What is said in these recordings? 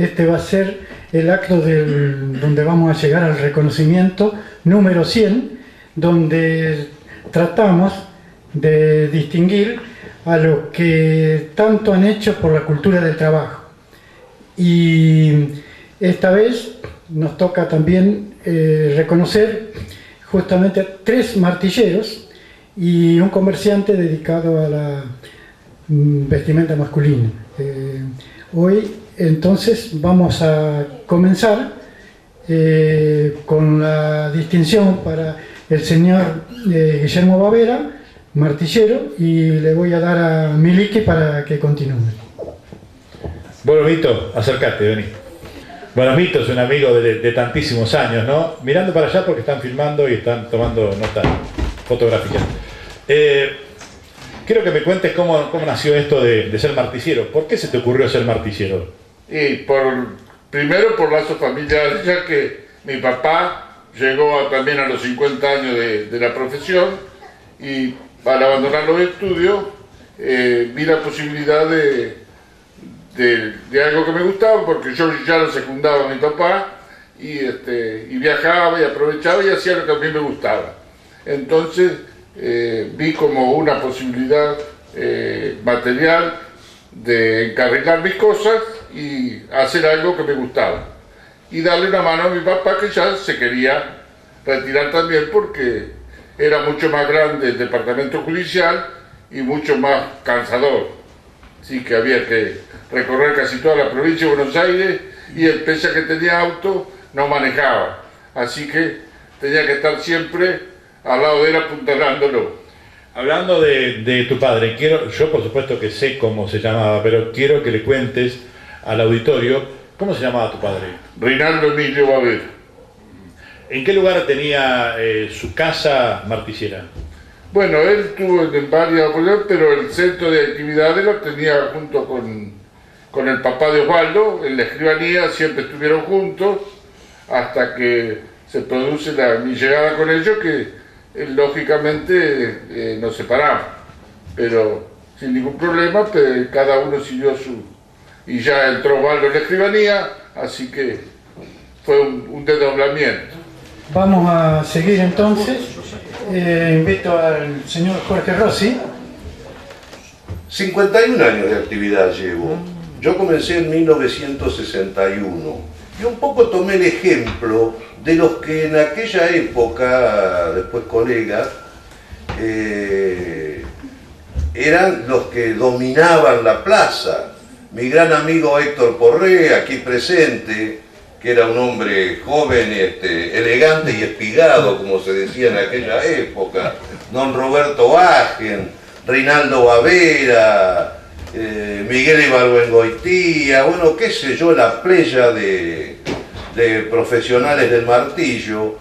este va a ser el acto donde vamos a llegar al reconocimiento número 100, donde tratamos de distinguir a los que tanto han hecho por la cultura del trabajo. Y esta vez nos toca también reconocer justamente 3 martilleros y un comerciante dedicado a la vestimenta masculina. Hoy entonces vamos a comenzar con la distinción para el señor Guillermo Bavera, martillero, y le voy a dar a Miliki para que continúe. Bueno, Vito, acércate, vení. Bueno, Vito es un amigo de tantísimos años, ¿no? Mirando para allá porque están filmando y están tomando notas fotográficas. Quiero que me cuentes cómo nació esto de ser martillero. ¿Por qué se te ocurrió ser martillero? Y primero por lazos familiares, ya que mi papá llegó también a los 50 años de la profesión, y al abandonar los estudios vi la posibilidad de algo que me gustaba, porque yo ya lo secundaba a mi papá, y viajaba y aprovechaba y hacía lo que a mí me gustaba. Entonces vi como una posibilidad material de encarrilar mis cosas y hacer algo que me gustaba. Y darle una mano a mi papá, que ya se quería retirar también porque era mucho más grande el departamento judicial y mucho más cansador. Así que había que recorrer casi toda la provincia de Buenos Aires, y él, pese a que tenía auto, no manejaba. Así que tenía que estar siempre al lado de él apuntalándolo. Hablando de tu padre, yo por supuesto que sé cómo se llamaba, pero quiero que le cuentes al auditorio cómo se llamaba tu padre. Reinaldo Emilio Bavera. ¿En qué lugar tenía su casa martillera? Bueno, él tuvo en varias oportunidades, pero el centro de actividades lo tenía junto con el papá de Osvaldo. En la escribanía siempre estuvieron juntos hasta que se produce mi llegada con ellos, que lógicamente nos separamos, pero sin ningún problema, pero cada uno siguió y ya entró Osvaldo en la escribanía, así que fue un desdoblamiento. Vamos a seguir entonces. Invito al señor Jorge Rossi. 51 años de actividad llevo. Yo comencé en 1961 y un poco tomé el ejemplo de los que en aquella época, después colegas, eran los que dominaban la plaza. Mi gran amigo Héctor Porré, aquí presente, que era un hombre joven, elegante y espigado, como se decía en aquella época, don Roberto Agen, Reinaldo Bavera, Miguel Ibargüengoitía, bueno, qué sé yo, la playa de profesionales del martillo,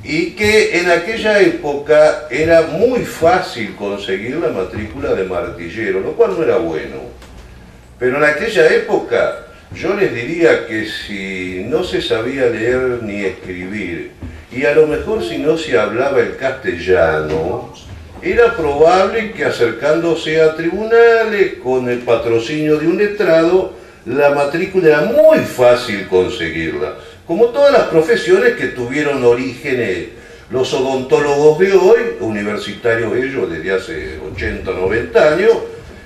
y que en aquella época era muy fácil conseguir la matrícula de martillero, lo cual no era bueno. Pero en aquella época yo les diría que si no se sabía leer ni escribir, y a lo mejor si no se hablaba el castellano, era probable que acercándose a tribunales con el patrocinio de un letrado, la matrícula era muy fácil conseguirla. Como todas las profesiones que tuvieron orígenes, los odontólogos de hoy, universitarios ellos desde hace 80 o 90 años,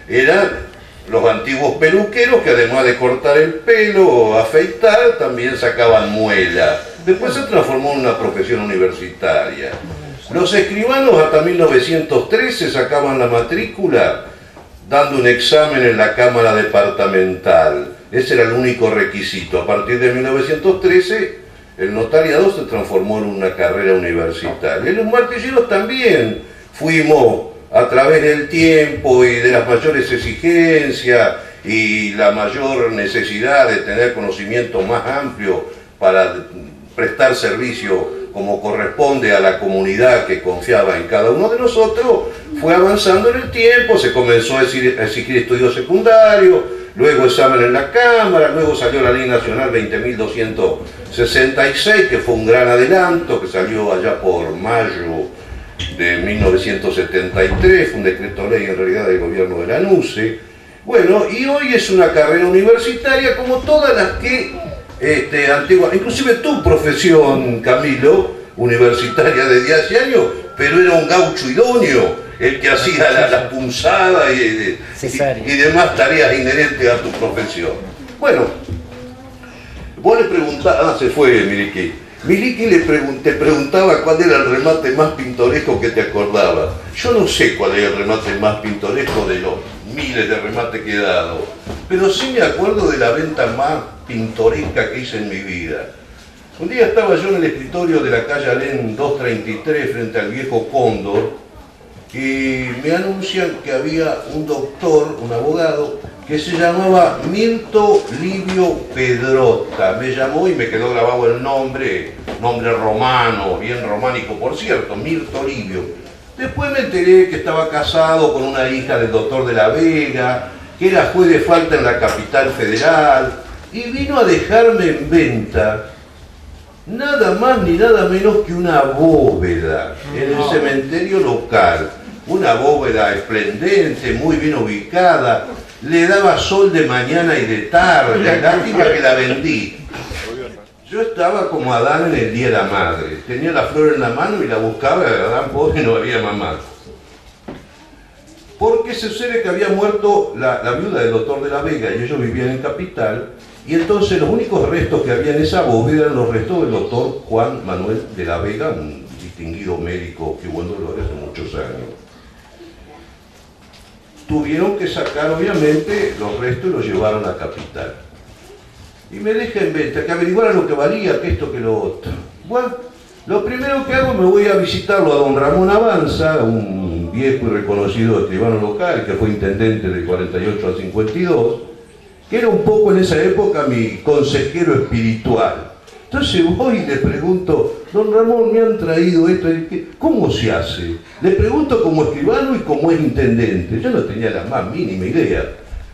eran los antiguos peluqueros que además de cortar el pelo o afeitar, también sacaban muela. Después se transformó en una profesión universitaria. Los escribanos hasta 1913 sacaban la matrícula dando un examen en la Cámara Departamental. Ese era el único requisito. A partir de 1913, el notariado se transformó en una carrera universitaria. Y los martilleros también fuimos, a través del tiempo y de las mayores exigencias y la mayor necesidad de tener conocimiento más amplio para prestar servicio como corresponde a la comunidad que confiaba en cada uno de nosotros, fue avanzando en el tiempo, se comenzó a exigir estudios secundarios, luego examen en la Cámara, luego salió la Ley Nacional 20.266, que fue un gran adelanto, que salió allá por mayo de 1973, fue un decreto ley en realidad del gobierno de la NUCE, Bueno, y hoy es una carrera universitaria como todas las que antiguas, inclusive tu profesión, Camilo, universitaria desde hace años, pero era un gaucho idóneo, el que hacía las punzadas y demás tareas inherentes a tu profesión. Bueno, vos le preguntabas, se fue Miliki. Miliki te preguntaba cuál era el remate más pintoresco que te acordabas. Yo no sé cuál es el remate más pintoresco de los miles de remates que he dado, pero sí me acuerdo de la venta más pintoresca que hice en mi vida. Un día estaba yo en el escritorio de la calle Alén 233 frente al viejo Cóndor y me anuncian que había un doctor, un abogado, que se llamaba Mirto Livio Pedrotta. Me llamó y me quedó grabado el nombre romano, bien románico por cierto, Mirto Livio. Después me enteré que estaba casado con una hija del doctor de la Vega, que era juez de falta en la capital federal, y vino a dejarme en venta nada más ni nada menos que una bóveda en el cementerio local. Una bóveda esplendente, muy bien ubicada, le daba sol de mañana y de tarde, lástima que la vendí. Yo estaba como Adán en el día de la madre, tenía la flor en la mano y la buscaba, Adán pobre no había mamá. Porque se sucede que había muerto la viuda del doctor de la Vega y ellos vivían en Capital, y entonces los únicos restos que había en esa bóveda eran los restos del doctor Juan Manuel de la Vega, un distinguido médico que hubo en Dolores hace muchos años. Tuvieron que sacar obviamente los restos y los llevaron a Capital. Y me deja en venta, que averiguara lo que valía, que esto, que lo otro. Bueno, lo primero que hago, me voy a visitarlo a don Ramón Avanza, un viejo y reconocido escribano local, que fue intendente del 48 al 52, que era un poco en esa época mi consejero espiritual. Entonces voy y le pregunto, don Ramón, me han traído esto, ¿cómo se hace? Le pregunto como escribano y como es intendente. Yo no tenía la más mínima idea.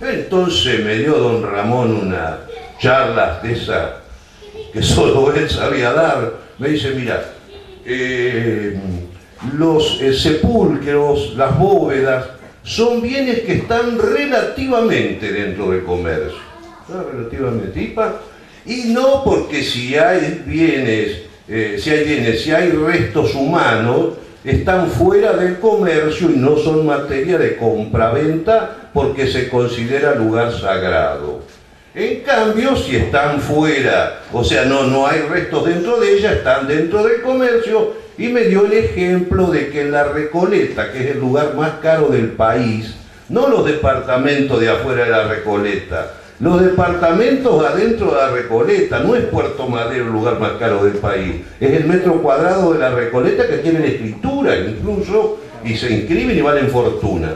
Entonces me dio don Ramón una charla de esa que solo él sabía dar. Me dice, mira, los sepulcros, las bóvedas, son bienes que están relativamente dentro del comercio. Relativamente. Y no porque si hay bienes, si hay restos humanos, están fuera del comercio y no son materia de compra-venta porque se considera lugar sagrado. En cambio, si están fuera, o sea, no hay restos dentro de ella, están dentro del comercio, y me dio el ejemplo de que en la Recoleta, que es el lugar más caro del país, no los departamentos de afuera de la Recoleta, los departamentos adentro de la Recoleta, no es Puerto Madero el lugar más caro del país, es el metro cuadrado de la Recoleta que tienen escritura incluso y se inscriben y valen fortuna.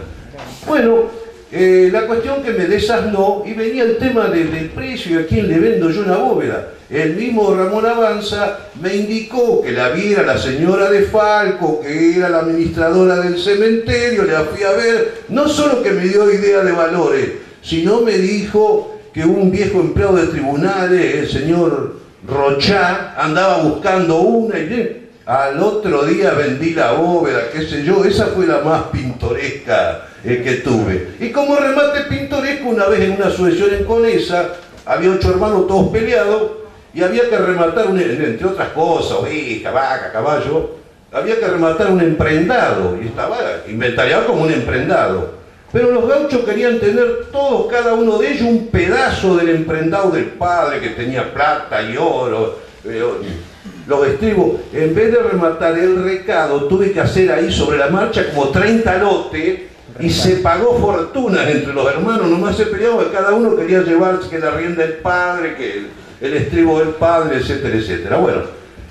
Bueno, la cuestión que me desasló y venía el tema del precio y a quién le vendo yo una bóveda. El mismo Ramón Avanza me indicó que la viera la señora de Falco, que era la administradora del cementerio, la fui a ver, no solo que me dio idea de valores, sino me dijo que un viejo empleado de tribunales, el señor Rochá, andaba buscando una y al otro día vendí la bóveda, qué sé yo, esa fue la más pintoresca que tuve. Y como remate pintoresco, una vez en una sucesión en Conesa, había 8 hermanos todos peleados y había que rematar, entre otras cosas, oveja, vaca, caballo, había que rematar un emprendado y estaba inventariado como un emprendado. Pero los gauchos querían tener todos, cada uno de ellos, un pedazo del emprendado del padre que tenía plata y oro, los estribos. En vez de rematar el recado, tuve que hacer ahí sobre la marcha como 30 lotes y se pagó fortunas entre los hermanos, nomás se peleaban, cada uno quería llevarse que la rienda del padre, que el estribo del padre, etcétera, etcétera. Bueno,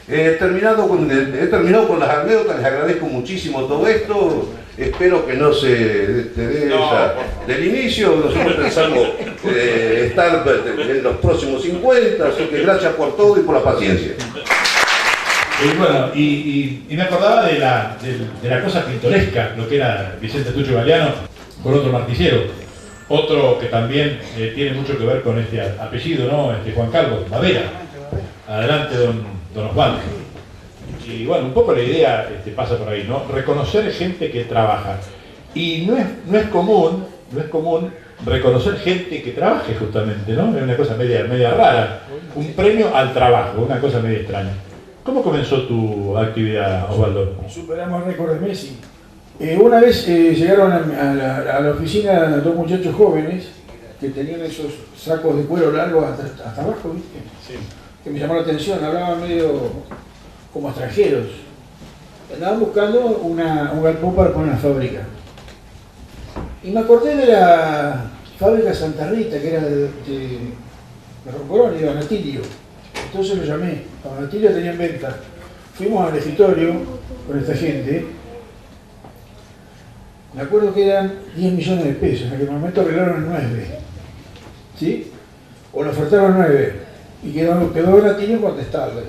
he terminado con las anécdotas, les agradezco muchísimo todo esto. Espero que no se te dé del inicio, nosotros pensamos estar en los próximos 50, así que gracias por todo y por la paciencia. Bueno, y me acordaba de la cosa pintoresca, lo que era Vicente Tucho Galeano, con otro martillero, otro que también tiene mucho que ver con este apellido, ¿no? Juan Carlos Madera. Adelante, don Osvaldo. Y bueno, un poco la idea pasa por ahí, ¿no? Reconocer gente que trabaja. Y no es común reconocer gente que trabaje justamente, ¿no? Es una cosa media rara. Un premio al trabajo, una cosa media extraña. ¿Cómo comenzó tu actividad, Osvaldo? Superamos el récord de Messi. Una vez llegaron a la oficina dos muchachos jóvenes que tenían esos sacos de cuero largos hasta abajo, ¿viste? Sí. Que me llamó la atención, hablaban medio como extranjeros. Andaban buscando un galpón para poner una fábrica. Y me acordé de la fábrica Santa Rita, que era de Roncorón y de Donatilio. Entonces lo llamé, a Donatilio tenía en venta. Fuimos al escritorio con esta gente. Me acuerdo que eran 10 millones de pesos, en aquel momento arreglaron 9. ¿Sí? O le ofertaron 9. Y quedó Donatilio en contestarle.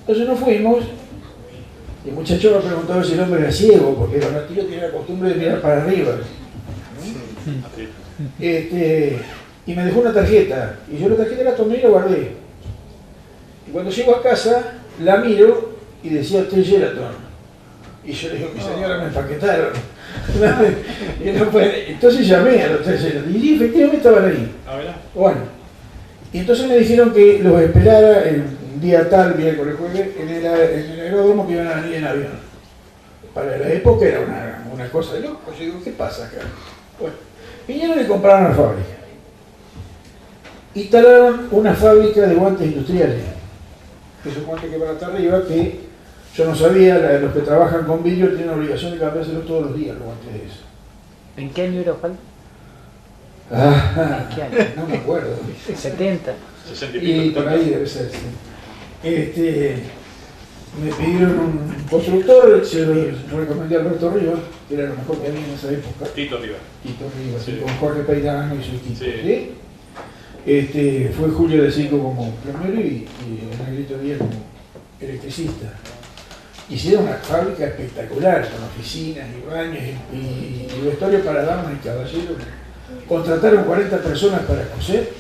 Entonces nos fuimos. Y el muchacho me preguntaba si el hombre era ciego, porque Donatilio tenía la costumbre de mirar para arriba. Y me dejó una tarjeta. Y yo la tarjeta la tomé y la guardé. Y cuando llego a casa, la miro y decía Hotel Sheraton. Y yo le digo, mi señora, me empaquetaron. Y no puede. Entonces llamé al Hotel Sheraton. Y sí, efectivamente estaban ahí. Bueno. Y entonces me dijeron que los esperara el día tal, miércoles, jueves, en el aeródromo, que iban a venir en avión. Para la época era una cosa de loco. Yo digo, ¿qué pasa acá? Bueno, vinieron y compraron la fábrica. Instalaron una fábrica de guantes industriales. Esos guantes que van hasta arriba, que yo no sabía, los que trabajan con vidrio tienen la obligación de cambiárselos todos los días, los guantes de eso. ¿En qué año era, Osvaldo? Ah, ¿En qué año? no me acuerdo. 70. 60 Y por ahí debe ser, sí. Me pidieron un constructor, se lo recomendé a Alberto Rivas, que era lo mejor que había en esa época. Tito Rivas. Tito Rivas, Sí. con Jorge Peirano y su equipo. Sí. ¿Sí? Fue Julio de Cinco como plomero y el Negrito Díaz como electricista. Hicieron una fábrica espectacular, con oficinas y baños y vestuario para damas y caballeros. Contrataron 40 personas para coser,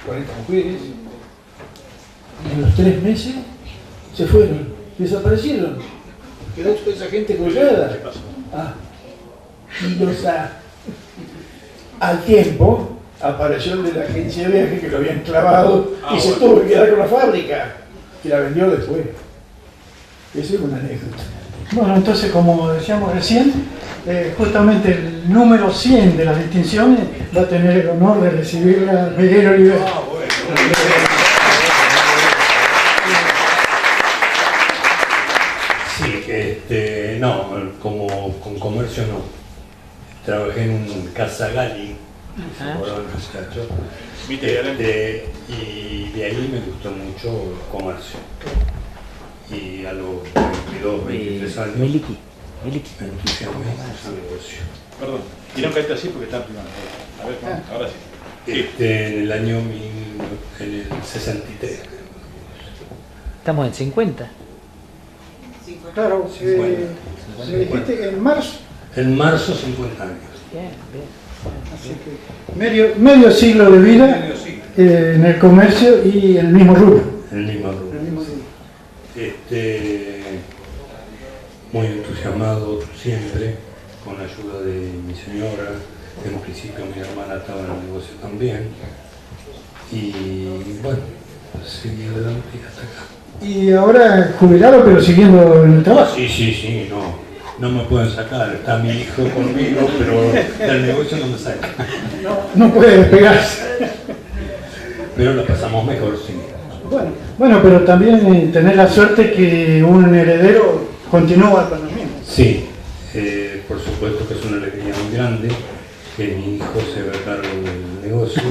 40 mujeres, y en los 3 meses se fueron, desaparecieron. Quedó toda esa gente colgada. ¿Qué pasó? Al tiempo apareció el de la agencia de viaje que lo habían clavado y se tuvo que quedar con la fábrica, que la vendió después. Esa es una anécdota. Bueno, entonces, como decíamos recién, justamente el número 100 de las distinciones va a tener el honor de recibirla Miguel Olivera. Sí, no, con comercio no. Trabajé en un Casagali, muchacho. Y de ahí me gustó mucho el comercio. Y a los 22, 23 años Miliki. me entusiasmé en ese negocio. Perdón, y no caíste así porque está primero. A ver, ahora sí. En el año en el 63. Estamos en 50. Claro, 50. me dijiste que en marzo, En marzo, 50 años. Bien, bien. así que medio siglo de vida en el comercio y en el mismo rubro. En el mismo rubro. Muy entusiasmado siempre, con la ayuda de mi señora. En principio mi hermana estaba en el negocio también. Y bueno, seguí adelante hasta acá. Y ahora jubilado, pero siguiendo en el trabajo. Sí, no me pueden sacar. Está mi hijo conmigo, pero del negocio no me saca. No puede despegarse. Pero la pasamos mejor, sí. Bueno, pero también tener la suerte que un heredero continúa con lo mismo. Sí, por supuesto que es una alegría muy grande que mi hijo se haga cargo del negocio.